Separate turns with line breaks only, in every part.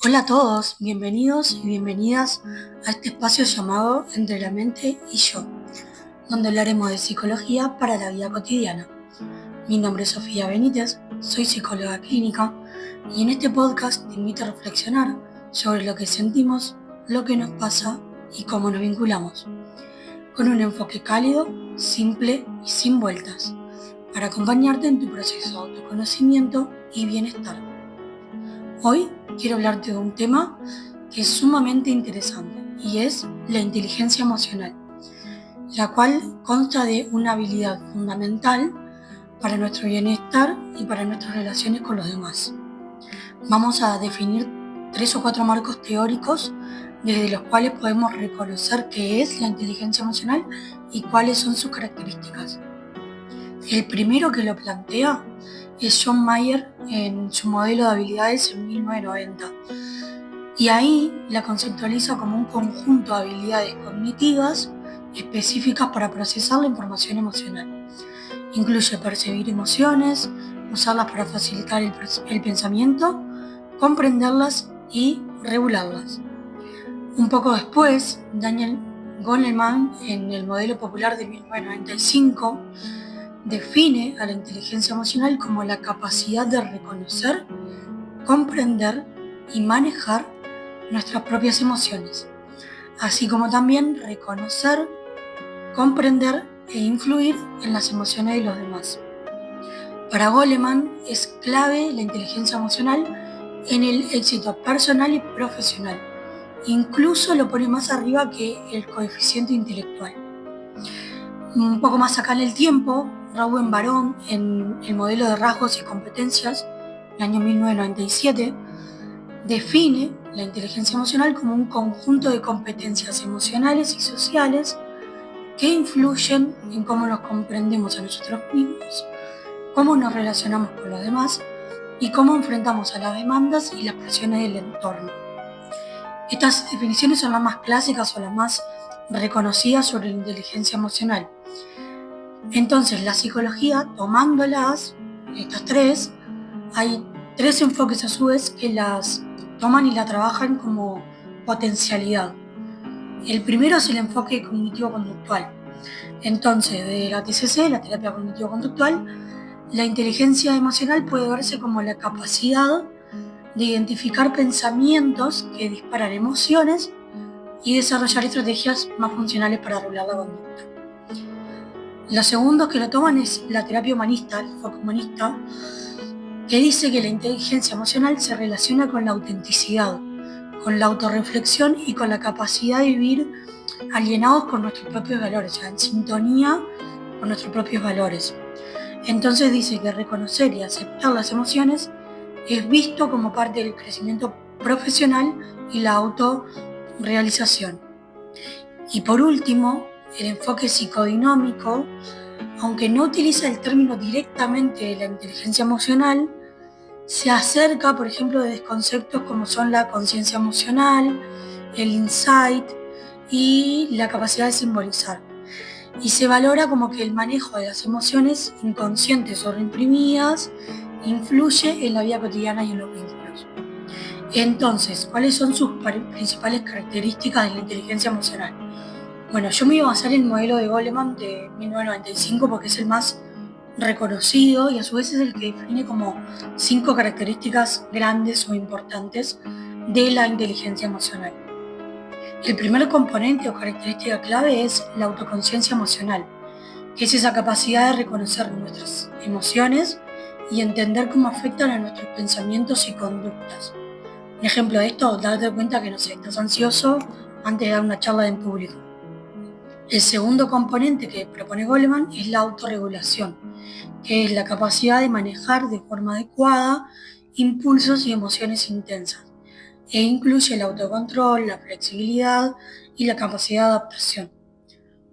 Hola a todos, bienvenidos y bienvenidas a este espacio llamado Entre la mente y yo, donde hablaremos de psicología para la vida cotidiana. Mi nombre es Sofía Benítez, soy psicóloga clínica y en este podcast te invito a reflexionar sobre lo que sentimos, lo que nos pasa y cómo nos vinculamos, con un enfoque cálido, simple y sin vueltas, para acompañarte en tu proceso de autoconocimiento y bienestar. Hoy quiero hablarte de un tema que es sumamente interesante y es la inteligencia emocional, la cual consta de una habilidad fundamental para nuestro bienestar y para nuestras relaciones con los demás. Vamos a definir 3 o 4 marcos teóricos desde los cuales podemos reconocer qué es la inteligencia emocional y cuáles son sus características. El primero que lo plantea es John Mayer en su modelo de habilidades en 1990. Y ahí la conceptualiza como un conjunto de habilidades cognitivas específicas para procesar la información emocional. Incluye percibir emociones, usarlas para facilitar el pensamiento, comprenderlas y regularlas. Un poco después, Daniel Goleman, en el modelo popular de 1995, define a la inteligencia emocional como la capacidad de reconocer, comprender y manejar nuestras propias emociones, así como también reconocer, comprender e influir en las emociones de los demás. Para Goleman es clave la inteligencia emocional en el éxito personal y profesional. Incluso lo pone más arriba que el coeficiente intelectual. Un poco más acá en el tiempo, Raúl Barón, en el modelo de rasgos y competencias, el año 1997, define la inteligencia emocional como un conjunto de competencias emocionales y sociales que influyen en cómo nos comprendemos a nosotros mismos, cómo nos relacionamos con los demás y cómo enfrentamos a las demandas y las presiones del entorno. Estas definiciones son las más clásicas o las más reconocidas sobre la inteligencia emocional. Entonces, la psicología, tomándolas, estas tres, hay 3 enfoques a su vez que las toman y la trabajan como potencialidad. El primero es el enfoque cognitivo-conductual. Entonces, de la TCC, la terapia cognitivo-conductual, la inteligencia emocional puede verse como la capacidad de identificar pensamientos que disparan emociones y desarrollar estrategias más funcionales para regular la conducta. Los segundos que lo toman es la terapia humanista, el enfoque humanista, que dice que la inteligencia emocional se relaciona con la autenticidad, con la autorreflexión y con la capacidad de vivir alienados con nuestros propios valores, o sea, en sintonía con nuestros propios valores. Entonces dice que reconocer y aceptar las emociones es visto como parte del crecimiento profesional y la autorrealización. Y por último, el enfoque psicodinómico, aunque no utiliza el término directamente de la inteligencia emocional, se acerca, por ejemplo, de conceptos como son la conciencia emocional, el insight y la capacidad de simbolizar. Y se valora como que el manejo de las emociones inconscientes o reprimidas influye en la vida cotidiana y en los vínculos. Entonces, ¿cuáles son sus principales características de la inteligencia emocional? Bueno, yo me iba a basar en el modelo de Goleman de 1995 porque es el más reconocido y a su vez es el que define como 5 características grandes o importantes de la inteligencia emocional. El primer componente o característica clave es la autoconciencia emocional, que es esa capacidad de reconocer nuestras emociones y entender cómo afectan a nuestros pensamientos y conductas. Un ejemplo de esto, darte cuenta que, no sé, estás ansioso antes de dar una charla en público. El segundo componente que propone Goleman es la autorregulación, que es la capacidad de manejar de forma adecuada impulsos y emociones intensas, e incluye el autocontrol, la flexibilidad y la capacidad de adaptación.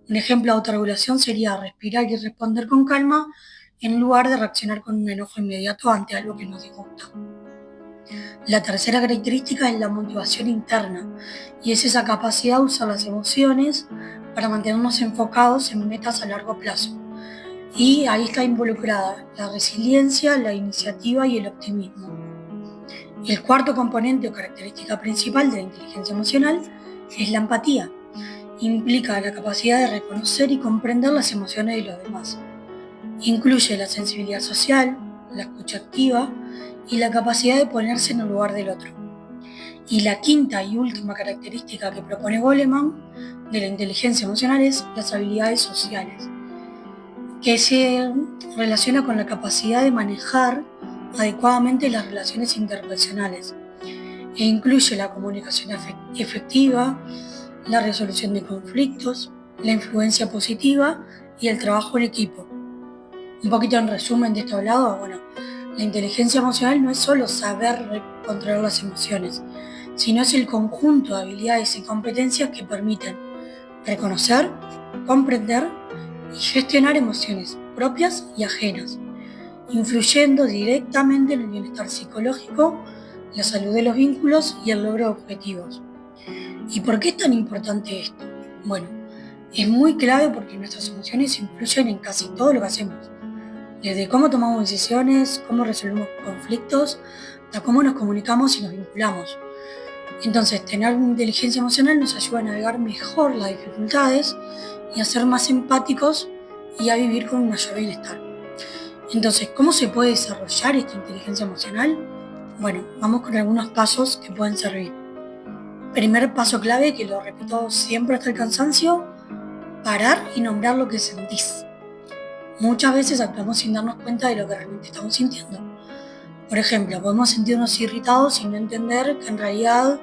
Un ejemplo de autorregulación sería respirar y responder con calma en lugar de reaccionar con un enojo inmediato ante algo que nos disgusta. La tercera característica es la motivación interna, y es esa capacidad de usar las emociones para mantenernos enfocados en metas a largo plazo. Y ahí está involucrada la resiliencia, la iniciativa y el optimismo. El cuarto componente o característica principal de la inteligencia emocional es la empatía. Implica la capacidad de reconocer y comprender las emociones de los demás. Incluye la sensibilidad social, la escucha activa y la capacidad de ponerse en el lugar del otro. Y la quinta y última característica que propone Goleman de la inteligencia emocional es las habilidades sociales, que se relaciona con la capacidad de manejar adecuadamente las relaciones interpersonales e incluye la comunicación efectiva, la resolución de conflictos, la influencia positiva y el trabajo en equipo. Un poquito en resumen de esto hablado, la inteligencia emocional no es solo saber controlar las emociones, sino es el conjunto de habilidades y competencias que permiten reconocer, comprender y gestionar emociones propias y ajenas, influyendo directamente en el bienestar psicológico, la salud de los vínculos y el logro de objetivos. ¿Y por qué es tan importante esto? Bueno, es muy clave porque nuestras emociones influyen en casi todo lo que hacemos, desde cómo tomamos decisiones, cómo resolvemos conflictos, hasta cómo nos comunicamos y nos vinculamos. Entonces, tener inteligencia emocional nos ayuda a navegar mejor las dificultades y a ser más empáticos y a vivir con un mayor bienestar. Entonces, ¿cómo se puede desarrollar esta inteligencia emocional? Bueno, vamos con algunos pasos que pueden servir. Primer paso clave, que lo repito siempre hasta el cansancio: parar y nombrar lo que sentís. Muchas veces actuamos sin darnos cuenta de lo que realmente estamos sintiendo. Por ejemplo, podemos sentirnos irritados sin no entender que en realidad,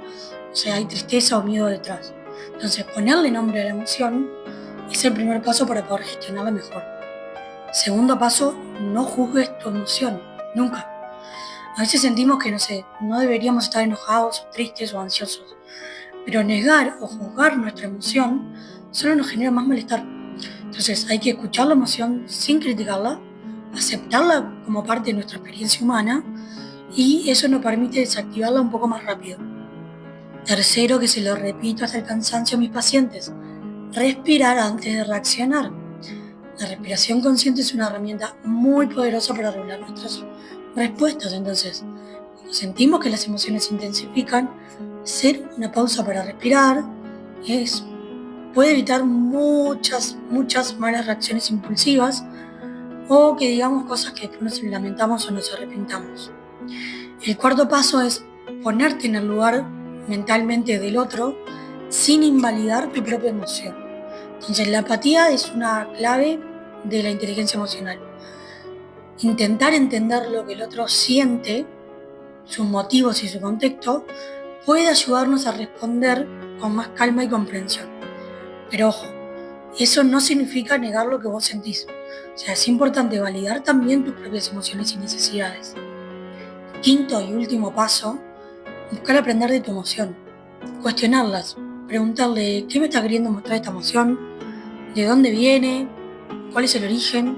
hay tristeza o miedo detrás. Entonces, ponerle nombre a la emoción es el primer paso para poder gestionarla mejor. Segundo paso, no juzgues tu emoción, nunca. A veces sentimos que, no deberíamos estar enojados, tristes o ansiosos, pero negar o juzgar nuestra emoción solo nos genera más malestar. Entonces hay que escuchar la emoción sin criticarla, aceptarla como parte de nuestra experiencia humana, y eso nos permite desactivarla un poco más rápido. Tercero, que se lo repito hasta el cansancio a mis pacientes: respirar antes de reaccionar. La respiración consciente es una herramienta muy poderosa para regular nuestras respuestas. Entonces, cuando sentimos que las emociones se intensifican, hacer una pausa para respirar puede evitar muchas malas reacciones impulsivas, o que digamos cosas que después nos lamentamos o nos arrepintamos. El cuarto paso es ponerte en el lugar mentalmente del otro sin invalidar tu propia emoción. Entonces, la empatía es una clave de la inteligencia emocional. Intentar entender lo que el otro siente, sus motivos y su contexto, puede ayudarnos a responder con más calma y comprensión. Pero ojo, eso no significa negar lo que vos sentís. Es importante validar también tus propias emociones y necesidades. Quinto y último paso: buscar aprender de tu emoción. Cuestionarlas, preguntarle: ¿qué me está queriendo mostrar esta emoción? ¿De dónde viene? ¿Cuál es el origen?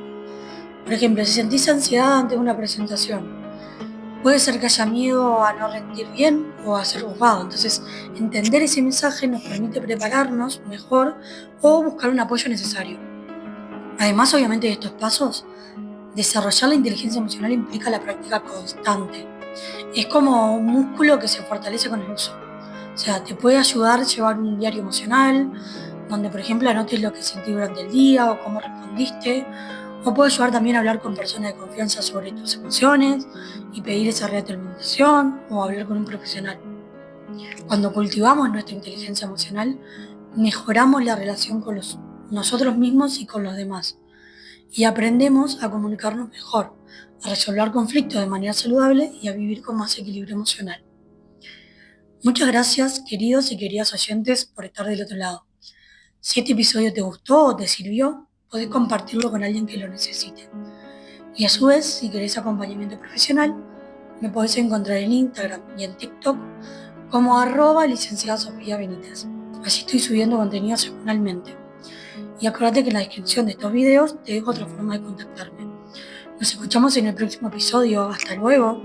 Por ejemplo, si sentís ansiedad ante una presentación, puede ser que haya miedo a no rendir bien o a ser juzgado. Entonces, entender ese mensaje nos permite prepararnos mejor o buscar un apoyo necesario. Además, obviamente, de estos pasos, desarrollar la inteligencia emocional implica la práctica constante. Es como un músculo que se fortalece con el uso. Te puede ayudar a llevar un diario emocional, donde, por ejemplo, anotes lo que sentí durante el día o cómo respondiste. O puede ayudar también a hablar con personas de confianza sobre tus emociones y pedir esa retroalimentación, o hablar con un profesional. Cuando cultivamos nuestra inteligencia emocional, mejoramos la relación con nosotros mismos y con los demás, y aprendemos a comunicarnos mejor, a resolver conflictos de manera saludable y a vivir con más equilibrio emocional. Muchas gracias, queridos y queridas oyentes, por estar del otro lado. Si este episodio te gustó o te sirvió, podés compartirlo con alguien que lo necesite. Y a su vez, si querés acompañamiento profesional, me podés encontrar en Instagram y en TikTok como @licenciada Sofía Benítez. Allí estoy subiendo contenido semanalmente. Y acuérdate que en la descripción de estos videos te dejo otra forma de contactarme. Nos escuchamos en el próximo episodio. Hasta luego.